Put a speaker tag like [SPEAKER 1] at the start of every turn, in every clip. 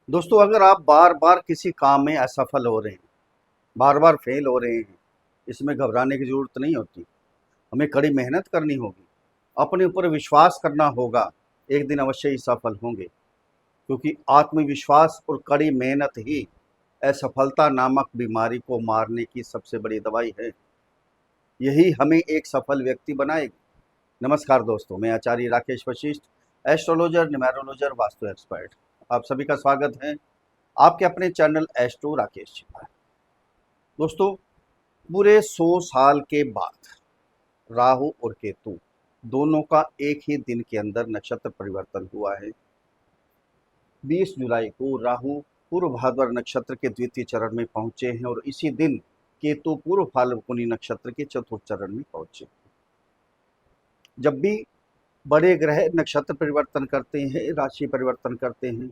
[SPEAKER 1] दोस्तों, अगर आप बार बार किसी काम में असफल हो रहे हैं, बार बार फेल हो रहे हैं, इसमें घबराने की ज़रूरत नहीं होती। हमें कड़ी मेहनत करनी होगी, अपने ऊपर विश्वास करना होगा। एक दिन अवश्य ही सफल होंगे, क्योंकि आत्मविश्वास और कड़ी मेहनत ही असफलता नामक बीमारी को मारने की सबसे बड़ी दवाई है। यही हमें एक सफल व्यक्ति बनाएगी। नमस्कार दोस्तों, मैं आचार्य राकेश वशिष्ठ, एस्ट्रोलॉजर, न्यूमेरोलॉजर, वास्तु एक्सपर्ट। आप सभी का स्वागत है आपके अपने चैनल एस्ट्रो राकेश जी पर। दोस्तों, पूरे 100 साल के बाद राहु और केतु दोनों का एक ही दिन के अंदर नक्षत्र परिवर्तन हुआ है। 20 जुलाई को राहु पूर्व भाद्र नक्षत्र के द्वितीय चरण में पहुंचे हैं और इसी दिन केतु पूर्व फाल्गुनी नक्षत्र के चतुर्थ चरण में पहुंचे। जब भी बड़े ग्रह नक्षत्र परिवर्तन करते हैं, राशि परिवर्तन करते हैं,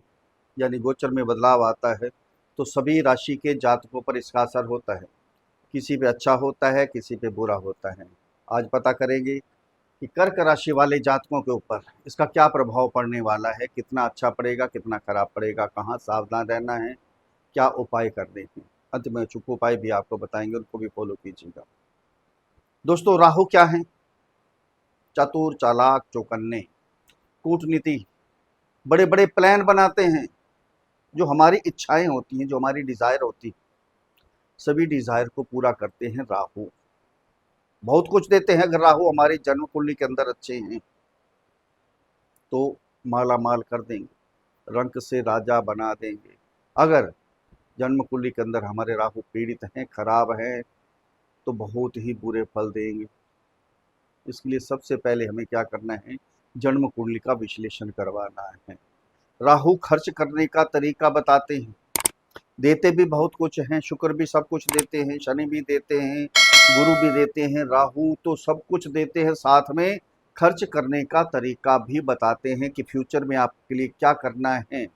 [SPEAKER 1] यानी गोचर में बदलाव आता है, तो सभी राशि के जातकों पर इसका असर होता है। किसी पे अच्छा होता है, किसी पे बुरा होता है। आज पता करेंगे कि कर्क राशि वाले जातकों के ऊपर इसका क्या प्रभाव पड़ने वाला है, कितना अच्छा पड़ेगा, कितना खराब पड़ेगा, कहाँ सावधान रहना है, क्या उपाय करने हैं। अंत में चुप उपाय भी आपको बताएंगे, उनको भी फॉलो कीजिएगा। दोस्तों, राहु क्या है? चतुर, चालाक, चौकन्ने, कूटनीति, बड़े बड़े प्लान बनाते हैं। जो हमारी इच्छाएं होती हैं, जो हमारी डिजायर होती है, सभी डिजायर को पूरा करते हैं राहु। बहुत कुछ देते हैं। अगर राहु हमारी जन्म कुंडली के अंदर अच्छे हैं तो माला माल कर देंगे, रंक से राजा बना देंगे। अगर जन्म कुंडली के अंदर हमारे राहु पीड़ित हैं, खराब हैं, तो बहुत ही बुरे फल देंगे। इसके लिए सबसे पहले हमें क्या करना है? जन्म कुंडली का विश्लेषण करवाना है। राहु खर्च करने का तरीका बताते हैं। देते भी बहुत कुछ हैं, शुक्र भी सब कुछ देते हैं, शनि भी देते हैं, गुरु भी देते हैं, राहु तो सब कुछ देते हैं। साथ में खर्च करने का तरीका भी बताते हैं कि फ्यूचर में आपके लिए क्या करना है,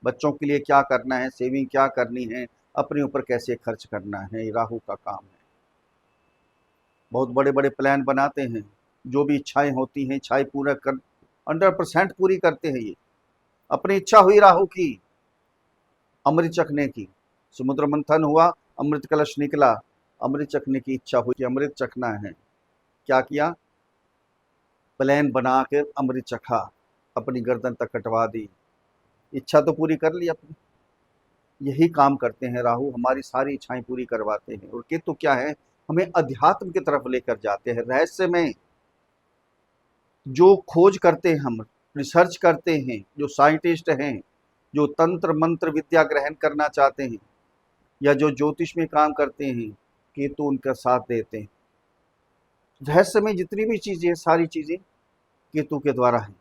[SPEAKER 1] बच्चों के लिए क्या करना है, सेविंग क्या करनी है, अपने ऊपर कैसे खर्च करना है। ये राहु का काम है। बहुत बड़े बड़े प्लान बनाते हैं। जो भी इच्छाएं होती हैं, इच्छाएं पूरा कर 100% पूरी करते हैं। ये अपनी इच्छा हुई राहु की, अमृत चखने की, समुद्र मंथन हुआ, अमृत कलश निकला, अमृत चखने की इच्छा हुई कि अमृत चखना है। क्या किया? प्लान बनाकर अमृत चखा, अपनी गर्दन तक कटवा दी। इच्छा तो पूरी कर ली अपनी। यही काम करते हैं राहु, हमारी सारी इच्छाएं पूरी करवाते हैं। और केतु क्या है? हमें अध्यात्म की तरफ लेकर जाते हैं। रहस्य में जो खोज करते हैं, हम रिसर्च करते हैं, जो साइंटिस्ट हैं, जो तंत्र मंत्र विद्या ग्रहण करना चाहते हैं, या जो ज्योतिष में काम करते हैं, केतु उनका साथ देते हैं। रहस्य में जितनी भी चीजें, सारी चीजें केतु के द्वारा है।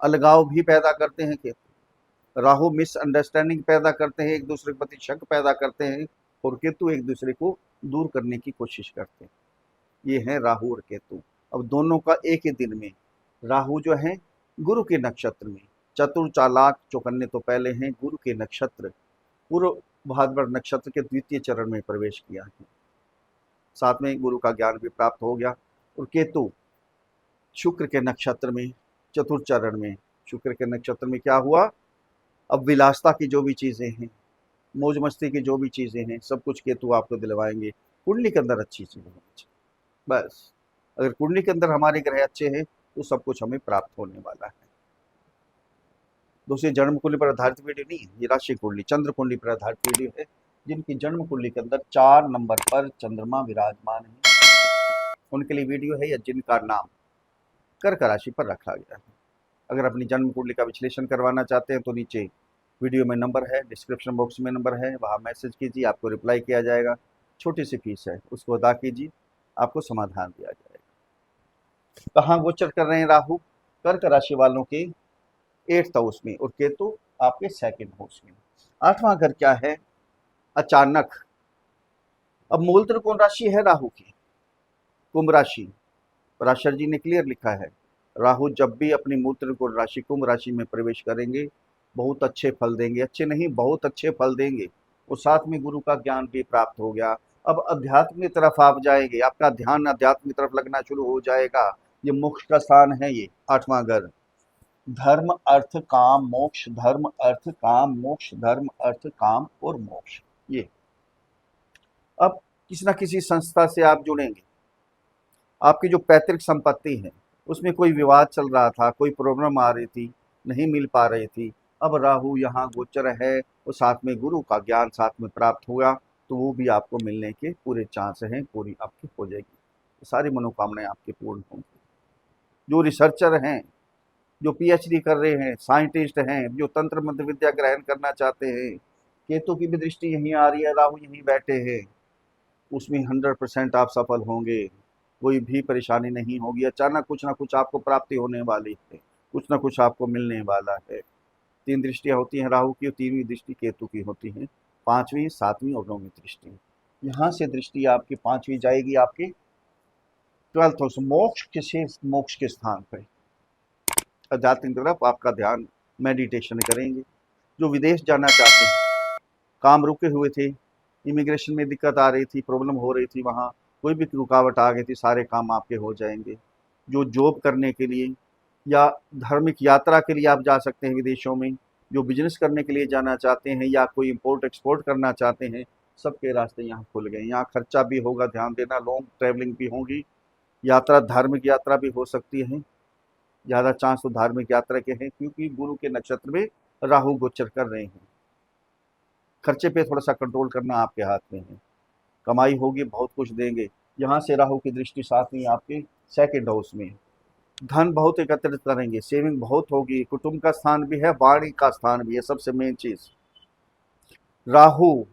[SPEAKER 1] अलगाव भी पैदा करते हैं केतु। राहु मिसअंडरस्टैंडिंग पैदा करते हैं, एक दूसरे के प्रति शक पैदा करते हैं, और केतु एक दूसरे को दूर करने की कोशिश करते हैं। ये है राहु और केतु। अब दोनों का एक ही दिन में, राहु जो है गुरु के नक्षत्र में, चतुर चालाक चौकन्ने तो पहले हैं, गुरु के नक्षत्र पूर्व भाद्र नक्षत्र के द्वितीय चरण में प्रवेश किया है। साथ में गुरु का ज्ञान भी प्राप्त हो गया। और केतु शुक्र के नक्षत्र में, चतुर्थ चरण में, शुक्र के नक्षत्र में क्या हुआ? अब विलासता की जो भी चीजें हैं, मौज मस्ती की जो भी चीजें हैं, सब कुछ केतु आपको दिलवाएंगे। कुंडली के अंदर अच्छी चीजें होनी चाहिए। बस, अगर कुंडली के अंदर हमारे ग्रह अच्छे हैं तो सब कुछ हमें प्राप्त होने वाला है। दूसरी जन्म कुंडली पर आधारित वीडियो नहीं है, ये राशि कुंडली, चंद्र कुंडली पर आधारित वीडियो है। जिनकी जन्म कुंडली के अंदर 4 नंबर पर चंद्रमा विराजमान है, उनके लिए वीडियो है, या जिनका नाम कर्क राशि पर रखा गया है। अगर अपनी जन्म कुंडली का विश्लेषण करवाना चाहते हैं तो नीचे वीडियो में नंबर है, डिस्क्रिप्शन बॉक्स में नंबर है, वहाँ मैसेज कीजिए, आपको रिप्लाई किया जाएगा। छोटी सी फीस है, उसको अदा कीजिए, आपको समाधान दिया जाएगा। कहाँ गोचर कर रहे हैं राहु? कर्क राशि वालों के 8th हाउस में, और केतु आपके 2nd हाउस में। 8वां घर क्या है? अचानक। अब मूल त्रिकोण राशि है राहु की, कुंभ राशि। पराशर जी ने क्लियर लिखा है, राहु जब भी अपनी मूल त्रिकोण राशि कुंभ राशि में प्रवेश करेंगे, बहुत अच्छे फल देंगे। अच्छे नहीं, बहुत अच्छे फल देंगे। और साथ में गुरु का ज्ञान भी प्राप्त हो गया। अब अध्यात्म की तरफ आप जाएंगे, आपका ध्यान अध्यात्म की तरफ लगना शुरू हो जाएगा। ये मोक्ष का स्थान है, ये 8वां घर। धर्म अर्थ काम मोक्ष, धर्म अर्थ काम मोक्ष, धर्म अर्थ काम और मोक्ष। ये अब किसी ना किसी संस्था से आप जुड़ेंगे, आपकी जो पैतृक संपत्ति है उसमें कोई विवाद चल रहा था, कोई प्रॉब्लम आ रही थी, नहीं मिल पा रही थी, अब राहु यहाँ गोचर है और साथ में गुरु का ज्ञान साथ में प्राप्त हुआ, तो वो भी आपको मिलने के पूरे चांस हैं, पूरी आपकी हो जाएगी, सारी मनोकामनाएं आपकी पूर्ण होंगी। जो रिसर्चर हैं, जो पीएचडी कर रहे हैं, साइंटिस्ट हैं, जो तंत्र मंत्र विद्या ग्रहण करना चाहते हैं, केतु की भी दृष्टि यहीं आ रही है, राहु यहीं बैठे हैं, उसमें 100% आप सफल होंगे, कोई भी परेशानी नहीं होगी। अचानक कुछ ना कुछ आपको प्राप्ति होने वाली है, कुछ ना कुछ आपको मिलने वाला है। 3 दृष्टियाँ होती हैं राहु की और 3वीं दृष्टि केतु की होती हैं, 5वीं 7वीं और 9वीं दृष्टि। यहाँ से दृष्टि आपकी 5वीं जाएगी आपकी 12th हाउस, मोक्ष के स्थान पर, आध्यात्मिक तरफ आपका ध्यान, मेडिटेशन करेंगे। जो विदेश जाना चाहते हैं, काम रुके हुए थे, इमिग्रेशन में दिक्कत आ रही थी, प्रॉब्लम हो रही थी, वहाँ कोई भी रुकावट आ गई थी, सारे काम आपके हो जाएंगे। जो जॉब करने के लिए या धार्मिक यात्रा के लिए आप जा सकते हैं विदेशों में, जो बिजनेस करने के लिए जाना चाहते हैं या कोई इम्पोर्ट एक्सपोर्ट करना चाहते हैं, सबके रास्ते यहाँ खुल गए। यहाँ खर्चा भी होगा, ध्यान देना, लॉन्ग ट्रैवलिंग भी होगी, यात्रा धार्मिक यात्रा भी हो सकती है, ज़्यादा चांस तो धार्मिक यात्रा के हैं क्योंकि गुरु के नक्षत्र में राहु गोचर कर रहे हैं। खर्चे पे थोड़ा सा कंट्रोल करना आपके हाथ में है, कमाई होगी, बहुत कुछ देंगे। यहाँ से राहु की दृष्टि साथ में आपके 2nd हाउस में, धन बहुत एकत्रित करेंगे, सेविंग बहुत होगी, कुटुंब का स्थान भी है, वाणी का स्थान भी है, सबसे मेन चीज राहु,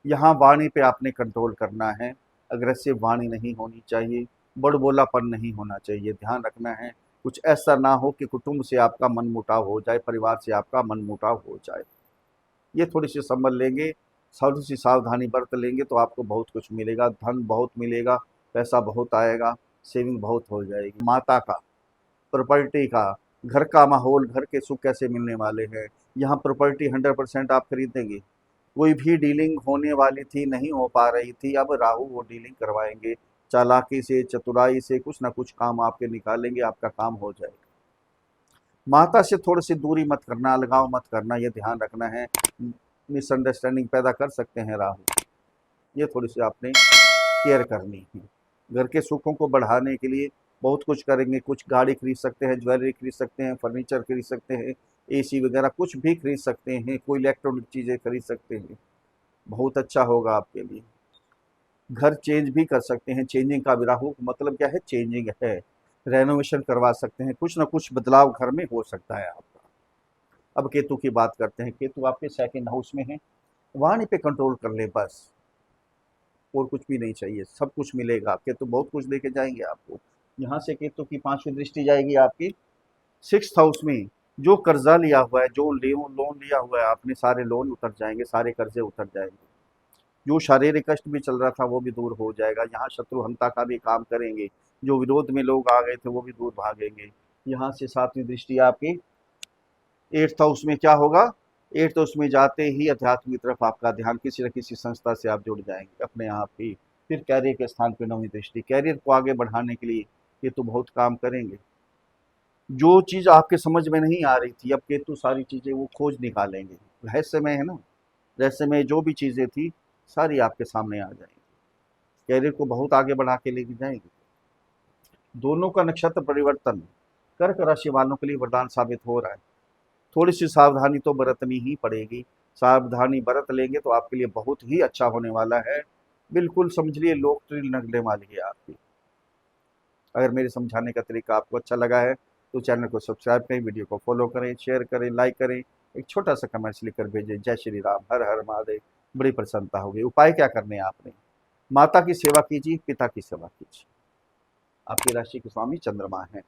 [SPEAKER 1] यहाँ वाणी पे आपने कंट्रोल करना है, अग्रेसिव वाणी नहीं होनी चाहिए, बड़बोलापन नहीं होना चाहिए, ध्यान रखना है, कुछ ऐसा ना हो कि कुटुंब से आपका मनमुटाव हो जाए, परिवार से आपका मनमुटाव हो जाए। ये थोड़ी सी संभल लेंगे, थोड़ी सी सावधानी बरत लेंगे तो आपको बहुत कुछ मिलेगा, धन बहुत मिलेगा, पैसा बहुत आएगा, सेविंग बहुत हो जाएगी। माता का, प्रॉपर्टी का, घर का माहौल, घर के सुख कैसे मिलने वाले हैं, यहाँ प्रॉपर्टी 100% आप खरीदेंगे। कोई भी डीलिंग होने वाली थी, नहीं हो पा रही थी, अब राहु वो डीलिंग करवाएंगे, चालाकी से, चतुराई से कुछ ना कुछ काम आपके निकालेंगे, आपका काम हो जाएगा। माता से थोड़ी सी दूरी मत करना, अलगाव मत करना, ये ध्यान रखना है, मिसअंडरस्टैंडिंग पैदा कर सकते हैं राहु, ये थोड़ी सी आपने केयर करनी है। घर के सुखों को बढ़ाने के लिए बहुत कुछ करेंगे, कुछ गाड़ी खरीद सकते हैं, ज्वेलरी खरीद सकते हैं, फर्नीचर खरीद सकते हैं, एसी वगैरह कुछ भी खरीद सकते हैं, कोई इलेक्ट्रॉनिक चीज़ें खरीद सकते हैं, बहुत अच्छा होगा आपके लिए। घर चेंज भी कर सकते हैं, चेंजिंग का भी राहु मतलब क्या है, चेंजिंग है, रेनोवेशन करवा सकते हैं, कुछ ना कुछ बदलाव घर में हो सकता है आपका। अब केतु की बात करते हैं, केतु आपके 2nd हाउस में है, वाणी पे कंट्रोल कर ले बस, और कुछ भी नहीं चाहिए, सब कुछ मिलेगा, केतु बहुत कुछ देके जाएंगे आपको। यहाँ से केतु की 5वीं दृष्टि जाएगी आपकी 6th हाउस में, जो कर्जा लिया हुआ है, जो लोन लिया हुआ है आपने, सारे लोन उतर जाएंगे, सारे कर्जे उतर जाएंगे। जो शारीरिक कष्ट भी चल रहा था वो भी दूर हो जाएगा। यहाँ शत्रुहंता का भी काम करेंगे, जो विरोध में लोग आ गए थे वो भी दूर भागेंगे। यहाँ से 7वीं दृष्टि आपकी 8th हाउस में क्या होगा, 8th हाउस में जाते ही अध्यात्म की तरफ आपका ध्यान, किसी न किसी संस्था से आप जुड़ जाएंगे अपने आप ही। फिर कैरियर के स्थान पर 9वीं दृष्टि, कैरियर को आगे बढ़ाने के लिए केतु बहुत काम करेंगे। जो चीज़ आपके समझ में नहीं आ रही थी, अब केतु सारी चीज़ें वो खोज निकालेंगे, रहस्यमय है ना, रहस्यमय जो भी चीज़ें थी सारी आपके सामने आ जाएंगी, कैरियर को बहुत आगे बढ़ा के लेके जाएंगे। दोनों का नक्षत्र परिवर्तन कर्क राशि वालों के लिए वरदान साबित हो रहा है, थोड़ी सी सावधानी तो बरतनी ही पड़ेगी, सावधानी बरत लेंगे तो आपके लिए बहुत ही अच्छा होने वाला है, बिल्कुल समझ लिए लोग ट्रिल लगने वाली है आपकी। अगर मेरे समझाने का तरीका आपको अच्छा लगा है तो चैनल को सब्सक्राइब करें, वीडियो को फॉलो करें, शेयर करें, लाइक करें, एक छोटा सा कमेंट्स लिखकर भेजें, जय श्री राम, हर हर महादेव, बड़ी प्रसन्नता होगी। उपाय क्या करने हैं आपने, माता की सेवा कीजिए, पिता की सेवा कीजिए। आपकी राशि के स्वामी चंद्रमा है,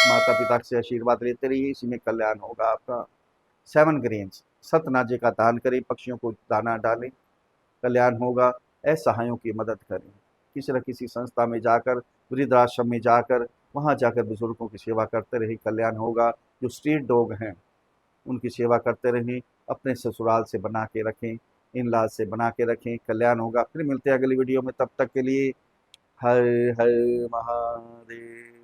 [SPEAKER 1] माता पिता से आशीर्वाद लेते रहिए, इसी में कल्याण होगा आपका। 7 ग्रेन्स सतनाजे का दान करें, पक्षियों को दाना डालें, कल्याण होगा। असहायों की मदद करें, किसी न किसी संस्था में जाकर, वृद्धाश्रम में जाकर, वहाँ जाकर बुजुर्गों की सेवा करते रहे, कल्याण होगा। जो स्ट्रीट डॉग हैं उनकी सेवा करते रहें, अपने ससुराल से बना के रखें, इन लाज से बना के रखें, कल्याण होगा। फिर मिलते हैं अगली वीडियो में, तब तक के लिए हर हर महादेव।